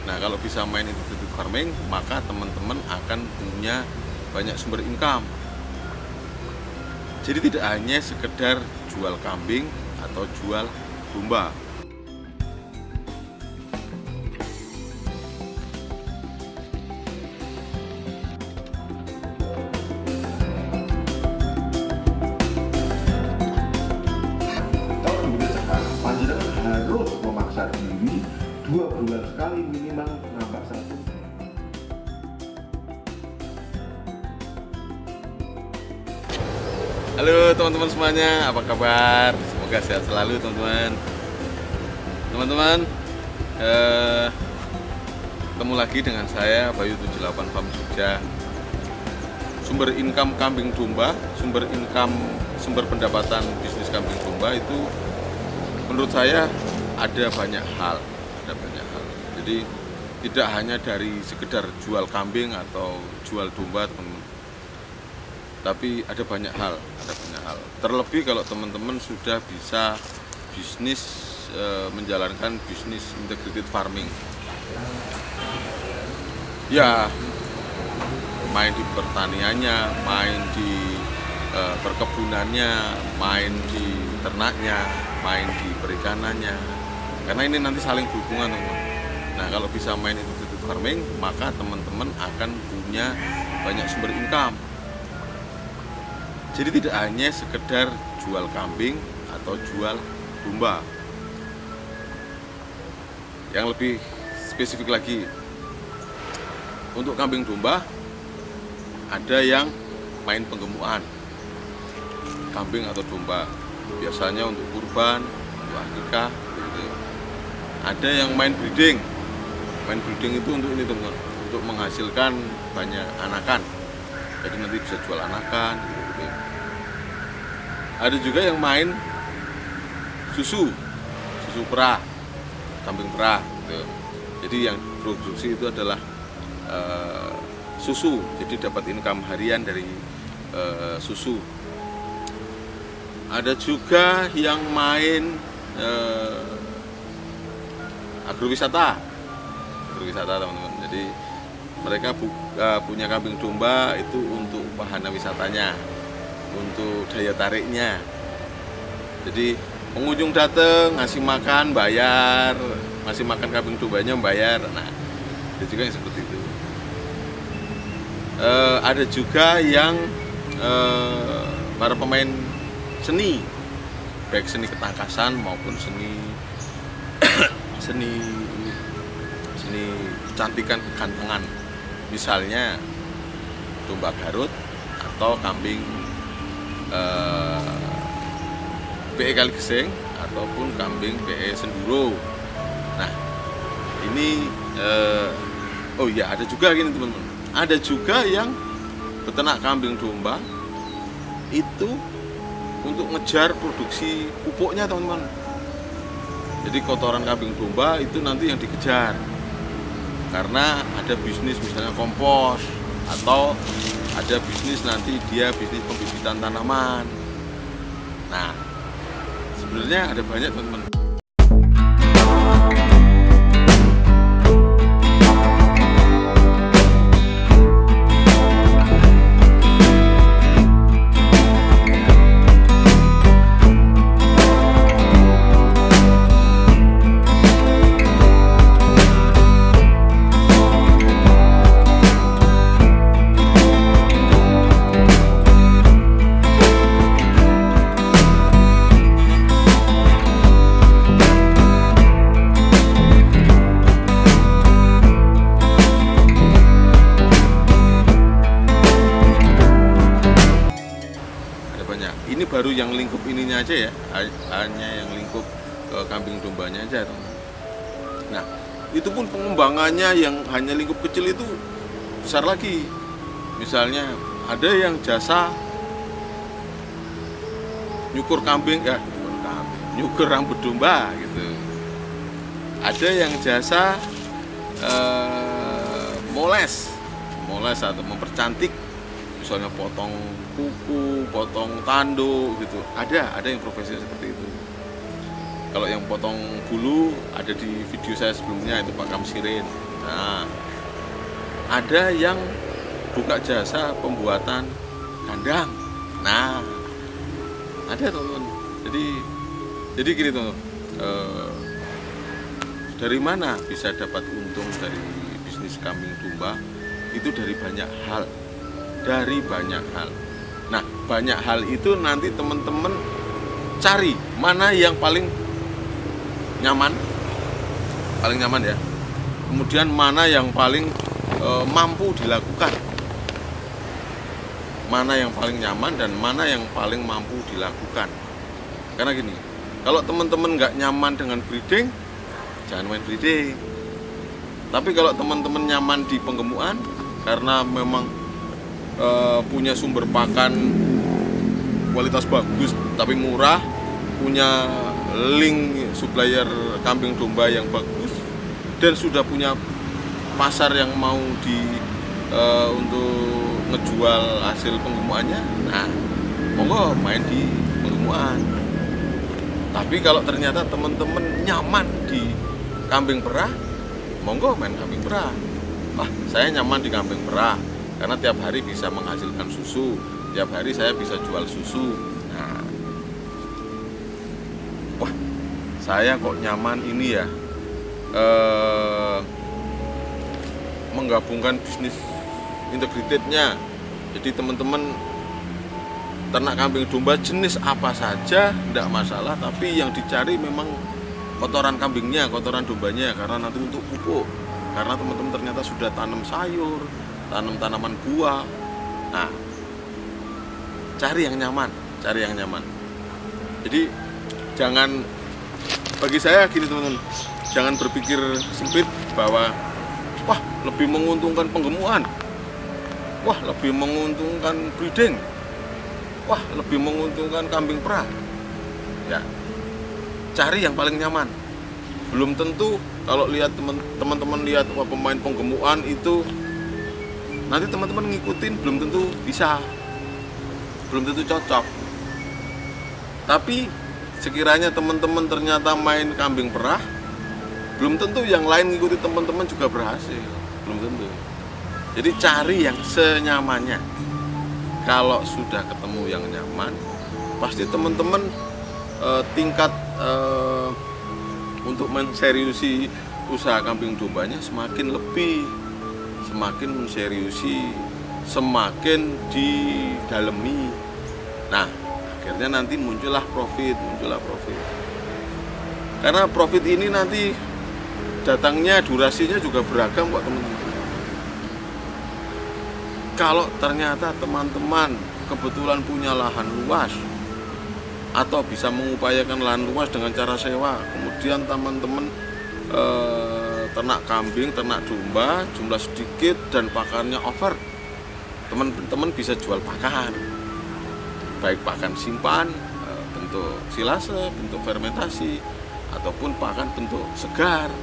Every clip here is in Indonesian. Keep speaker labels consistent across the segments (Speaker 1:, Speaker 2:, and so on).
Speaker 1: Nah, kalau bisa main integrated farming, maka teman-teman akan punya banyak sumber income. Jadi tidak hanya sekedar jual kambing atau jual domba.
Speaker 2: Kalau begitu sekarang, panjenengan harus memaksa diri 2 bulan sekali minimal nambah 1.
Speaker 1: Halo teman-teman semuanya, apa kabar? Semoga sehat selalu teman-teman. Teman-teman, ketemu lagi dengan saya Bayu 78 Farm Jogja. Sumber income kambing domba, sumber pendapatan bisnis kambing domba itu menurut saya ada banyak hal. Jadi tidak hanya dari sekedar jual kambing atau jual domba, teman-teman. Tapi ada banyak hal. Terlebih kalau teman-teman sudah bisa menjalankan bisnis integrated farming. Ya, main di pertaniannya, main di perkebunannya, main di ternaknya, main di perikanannya. Karena ini nanti saling berhubungan, teman-teman. Nah, kalau bisa main integrated farming, maka teman-teman akan punya banyak sumber income. Jadi tidak hanya sekedar jual kambing atau jual domba. Yang lebih spesifik lagi, untuk kambing domba ada yang main penggemukan kambing atau domba, biasanya untuk kurban, untuk akikah, gitu. Ada yang main breeding itu untuk ini, teman-teman, untuk menghasilkan banyak anakan. Jadi nanti bisa jual anakan, gitu. Ada juga yang main susu perah, kambing perah, gitu. Jadi yang produksi itu adalah susu, jadi dapat income harian dari susu. Ada juga yang main agrowisata, teman-teman. Jadi mereka punya kambing domba itu untuk wahana wisatanya, untuk daya tariknya. Jadi pengunjung datang, ngasih makan, bayar, ngasih makan kambing dombanya, bayar. Nah, ada juga yang seperti itu. Ada juga yang para pemain seni, baik seni ketangkasan maupun seni kecantikan, kegantengan. Misalnya domba Garut atau kambing PE Kaligeseng ataupun kambing PE Senduro. Nah, ini oh ya, ada juga gini, teman-teman. Ada juga yang beternak kambing domba itu untuk ngejar produksi pupuknya, teman-teman. Jadi kotoran kambing domba itu nanti yang dikejar, karena ada bisnis misalnya kompos, atau ada bisnis nanti dia bisnis pembibitan tanaman. Nah, sebenarnya ada banyak, teman-teman. Ini baru yang lingkup ininya aja ya, hanya yang lingkup kambing dombanya aja, teman. Nah, itu pun pengembangannya yang hanya lingkup kecil itu besar lagi. Misalnya ada yang jasa nyukur kambing, nyukur rambut domba gitu. Ada yang jasa moles atau mempercantik, misalnya potong kuku, potong tanduk gitu. Ada yang profesi seperti itu. Kalau yang potong bulu ada di video saya sebelumnya, itu Pak Kamsirin. Nah, ada yang buka jasa pembuatan kandang. Nah, ada teman-teman. Jadi gini teman-teman, dari mana bisa dapat untung dari bisnis kambing domba? Itu dari banyak hal. Nah, banyak hal itu nanti teman-teman cari mana yang paling nyaman ya. Kemudian mana yang paling mampu dilakukan. Mana yang paling nyaman dan mana yang paling mampu dilakukan. Karena gini, kalau teman-teman nggak nyaman dengan breeding, jangan main breeding. Tapi kalau teman-teman nyaman di penggemukan karena memang punya sumber pakan kualitas bagus tapi murah, punya link supplier kambing domba yang bagus, dan sudah punya pasar yang mau untuk ngejual hasil penggemukannya, nah monggo main di penggemukan. Tapi kalau ternyata teman-teman nyaman di kambing perah, monggo main kambing perah. Wah, saya nyaman di kambing perah karena tiap hari bisa menghasilkan susu, tiap hari saya bisa jual susu. Nah, wah, saya kok nyaman ini ya, menggabungkan bisnis integratednya. Jadi teman-teman ternak kambing domba jenis apa saja tidak masalah, tapi yang dicari memang kotoran kambingnya, kotoran dombanya, karena nanti untuk pupuk. Karena teman-teman ternyata sudah tanam sayur, tanam tanaman buah. Nah, cari yang nyaman. Jadi jangan, bagi saya gini teman-teman, jangan berpikir sempit bahwa wah lebih menguntungkan penggemukan, wah lebih menguntungkan breeding, wah lebih menguntungkan kambing perah. Ya, cari yang paling nyaman. Belum tentu kalau lihat teman-teman lihat wah pemain penggemukan itu, nanti teman-teman ngikutin belum tentu bisa, belum tentu cocok. Tapi sekiranya teman-teman ternyata main kambing perah, belum tentu yang lain ngikuti teman-teman juga berhasil, belum tentu. Jadi cari yang senyamannya. Kalau sudah ketemu yang nyaman, pasti teman-teman tingkat untuk menseriusi usaha kambing dombanya semakin lebih, semakin menseriusi, semakin didalemi. Nah, akhirnya nanti muncullah profit. Karena profit ini nanti datangnya, durasinya juga beragam kok teman-teman. Kalau ternyata teman-teman kebetulan punya lahan luas atau bisa mengupayakan lahan luas dengan cara sewa, kemudian teman-teman ternak kambing, ternak domba, jumlah sedikit dan pakannya over, teman-teman bisa jual pakan, baik pakan simpan bentuk silase, bentuk fermentasi, ataupun pakan bentuk segar.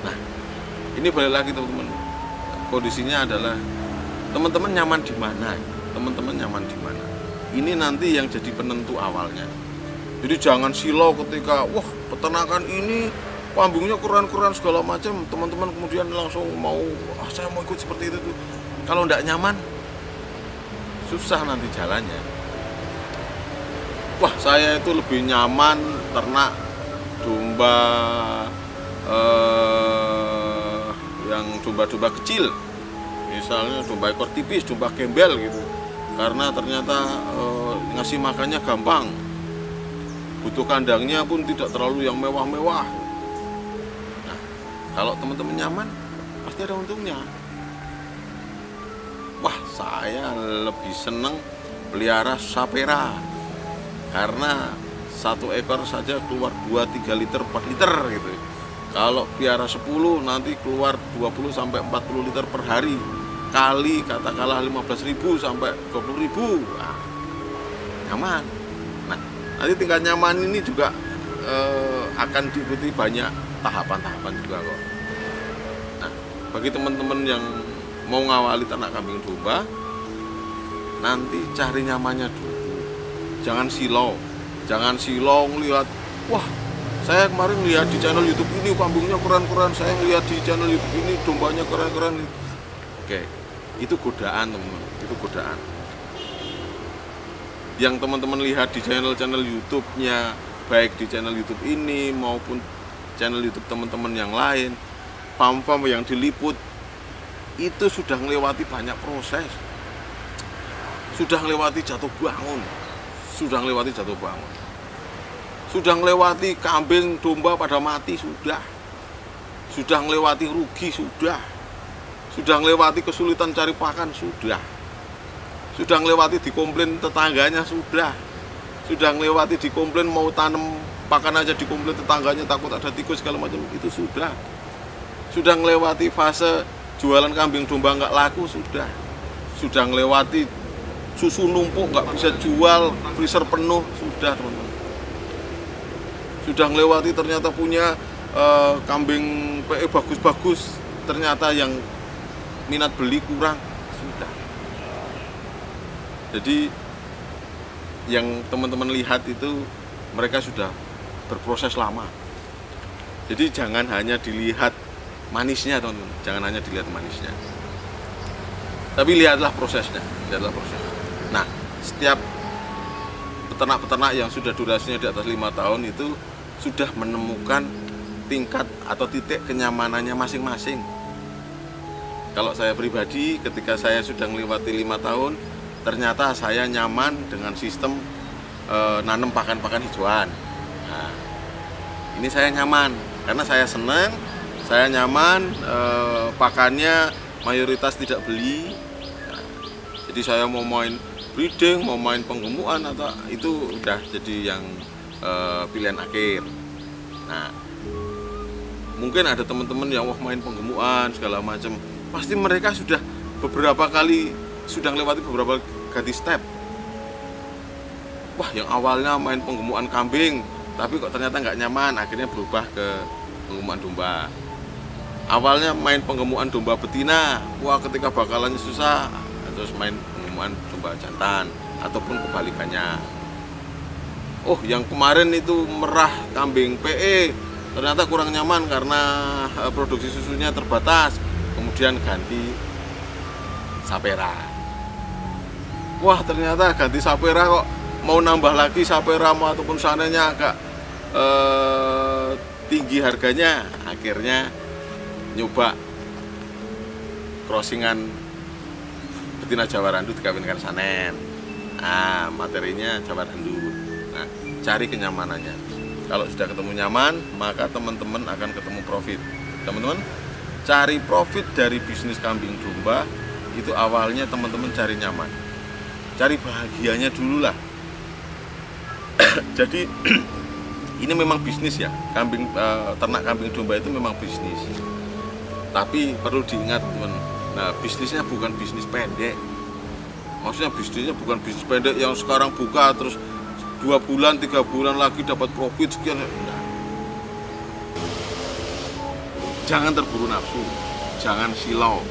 Speaker 1: Nah, ini balik lagi teman-teman, kondisinya adalah teman-teman nyaman di mana, ini nanti yang jadi penentu awalnya. Jadi jangan silau ketika wah peternakan ini kambingnya keren-keren segala macam, teman-teman kemudian langsung mau saya mau ikut seperti itu tuh. Kalau tidak nyaman, susah nanti jalannya. Wah, saya itu lebih nyaman ternak domba yang domba-domba kecil, misalnya domba ekor tipis, domba gembel gitu, karena ternyata ngasih makannya gampang, butuh kandangnya pun tidak terlalu yang mewah-mewah. Nah, kalau teman-teman nyaman, pasti ada untungnya. Wah, saya lebih seneng pelihara sapera, karena satu ekor saja keluar 2-3 liter, 4 liter gitu. Kalau piara 10 nanti keluar 20 sampai 40 liter per hari, kali katakanlah 15.000 sampai 20.000. Nah, nyaman. Nah, nanti tingkat nyaman ini juga akan diikuti banyak tahapan-tahapan juga kok. Nah, bagi teman-teman yang mau ngawali ternak kambing domba, nanti cari nyamannya dulu. Jangan silau ngelihat wah Saya kemarin lihat di channel YouTube ini kambingnya keren-keren, saya lihat di channel YouTube ini dombanya keren-keren. Oke, itu godaan teman-teman, itu godaan. Yang teman-teman lihat di channel-channel YouTube-nya, baik di channel YouTube ini maupun channel YouTube teman-teman yang lain, farm-farm yang diliput, itu sudah melewati banyak proses, sudah melewati jatuh bangun, sudah melewati kambing domba pada mati, sudah melewati rugi, sudah melewati kesulitan cari pakan, sudah melewati dikomplain tetangganya, sudah melewati dikomplain mau tanam pakan aja dikomplain tetangganya takut ada tikus segala macam, itu sudah melewati fase jualan kambing domba nggak laku, sudah melewati susu numpuk nggak bisa jual, freezer penuh, sudah teman-teman. Sudah melewati ternyata punya kambing PE bagus-bagus, ternyata yang minat beli kurang, sudah. Jadi yang teman-teman lihat itu mereka sudah berproses lama. Jadi jangan hanya dilihat manisnya teman-teman, jangan hanya dilihat manisnya, tapi lihatlah prosesnya. Nah, setiap peternak-peternak yang sudah durasinya di atas 5 tahun itu sudah menemukan tingkat atau titik kenyamanannya masing-masing. Kalau saya pribadi, ketika saya sudah melewati 5 tahun, ternyata saya nyaman dengan sistem nanam pakan-pakan hijauan. Nah, ini saya nyaman karena saya senang, saya nyaman, pakannya mayoritas tidak beli. Nah, jadi saya mau main breeding, mau main penggemukan, atau itu udah jadi yang pilihan akhir. Nah, mungkin ada teman-teman yang main penggemukan segala macam, pasti mereka sudah beberapa kali sudah melewati beberapa ganti step. Wah, yang awalnya main penggemukan kambing, tapi kok ternyata nggak nyaman, akhirnya berubah ke penggemukan domba. Awalnya main penggemukan domba betina, wah ketika bakalannya susah, terus main penggemukan domba jantan, ataupun kebalikannya. Oh, yang kemarin itu merah kambing PE, ternyata kurang nyaman karena produksi susunya terbatas, kemudian ganti sapera. Wah, ternyata ganti sapera kok mau nambah lagi sapera ataupun sananya agak tinggi harganya, akhirnya nyoba crossingan betina Jawa Randu dikawinkan sanen. Nah, materinya Jawa Randu. Nah, cari kenyamanannya. Kalau sudah ketemu nyaman, maka teman-teman akan ketemu profit. Teman-teman, cari profit dari bisnis kambing domba itu awalnya teman-teman cari nyaman, cari bahagianya dulu lah. Jadi ini memang bisnis ya, ternak kambing domba itu memang bisnis. Tapi perlu diingat teman, nah bisnisnya bukan bisnis pendek. Maksudnya bisnisnya bukan bisnis pendek yang sekarang buka terus 2 bulan, 3 bulan lagi dapat profit sekian. Nah, jangan terburu nafsu, jangan silau.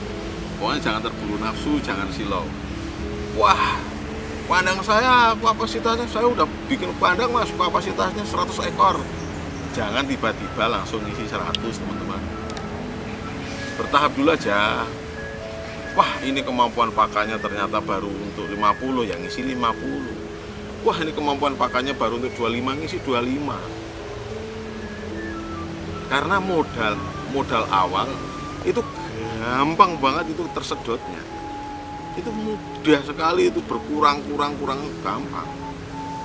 Speaker 1: Pokoknya jangan terburu nafsu, jangan silau. Wah, kandang saya kapasitasnya, saya udah bikin kandang mas, kapasitasnya 100 ekor. Jangan tiba-tiba langsung ngisi 100 teman-teman. Bertahap dulu aja. Wah, ini kemampuan pakannya ternyata baru untuk 50, yang ngisi 50. Wah, ini kemampuan pakannya baru untuk 25, ngisi 25. Karena modal awal itu gampang banget itu tersedotnya. Itu mudah sekali, itu berkurang gampang.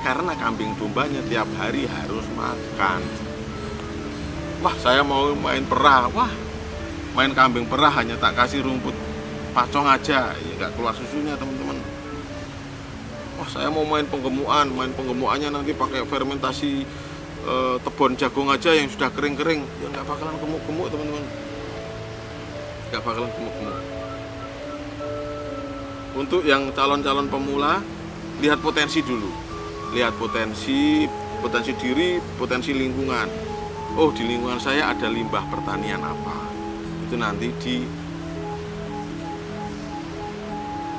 Speaker 1: Karena kambing dombanya tiap hari harus makan. Wah, saya mau main perah. Wah, main kambing perah hanya tak kasih rumput pacong aja, ya nggak keluar susunya teman-teman. Wah, saya mau main penggemukannya nanti pakai fermentasi tebon jagung aja yang sudah kering-kering, ya nggak bakalan gemuk-gemuk teman-teman, nggak bakalan gemuk-gemuk. Untuk yang calon-calon pemula, lihat potensi dulu, lihat potensi diri, potensi lingkungan. Oh, di lingkungan saya ada limbah pertanian apa, itu nanti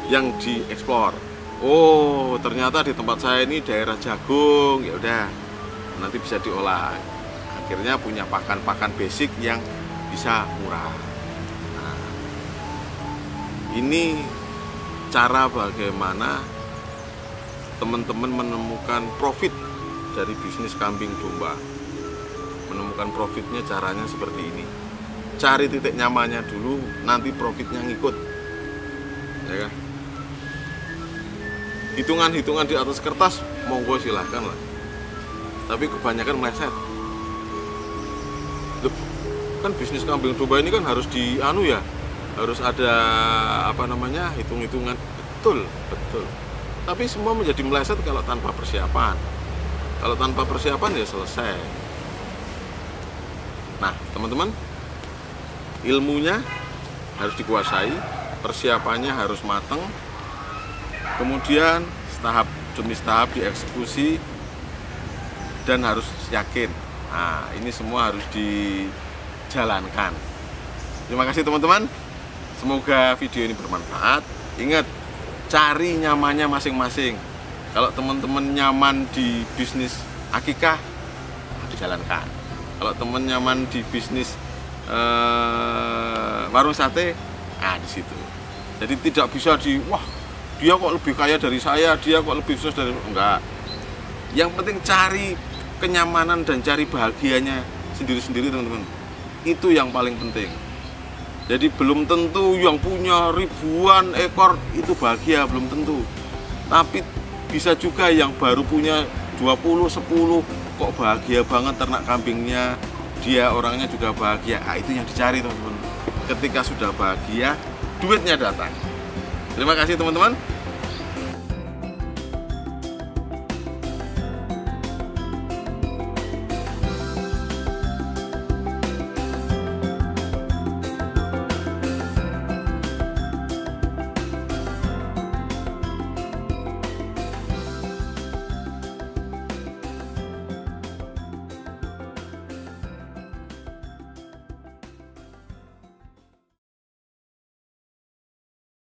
Speaker 1: yang dieksplor. Oh, ternyata di tempat saya ini daerah jagung, ya udah nanti bisa diolah. Nah, akhirnya punya pakan basic yang bisa murah. Nah, ini cara bagaimana teman-teman menemukan profit dari bisnis kambing domba. Menemukan profitnya caranya seperti ini. Cari titik nyamannya dulu, nanti profitnya ngikut, ya kan? Hitungan-hitungan di atas kertas monggo silahkan lah, tapi kebanyakan meleset. Loh, kan bisnis kambing domba ini kan harus harus ada hitung-hitungan. Betul. Tapi semua menjadi meleset kalau tanpa persiapan. Kalau tanpa persiapan ya selesai. Nah, teman-teman, ilmunya harus dikuasai, persiapannya harus matang, kemudian tahap demi tahap dieksekusi, dan harus yakin. Nah, ini semua harus dijalankan. Terima kasih teman-teman, semoga video ini bermanfaat. Ingat, cari nyamannya masing-masing. Kalau teman-teman nyaman di bisnis akikah, dijalankan. Kalau teman nyaman di bisnis warung sate, di situ. Jadi tidak bisa dia kok lebih kaya dari saya, dia kok lebih sukses dari enggak. Yang penting cari kenyamanan dan cari bahagianya sendiri-sendiri, teman-teman. Itu yang paling penting. Jadi belum tentu yang punya ribuan ekor itu bahagia, belum tentu. Tapi bisa juga yang baru punya 20, 10 kok bahagia banget ternak kambingnya, dia orangnya juga bahagia. Itu yang dicari, teman-teman. Ketika sudah bahagia, duitnya datang. Terima kasih teman-teman.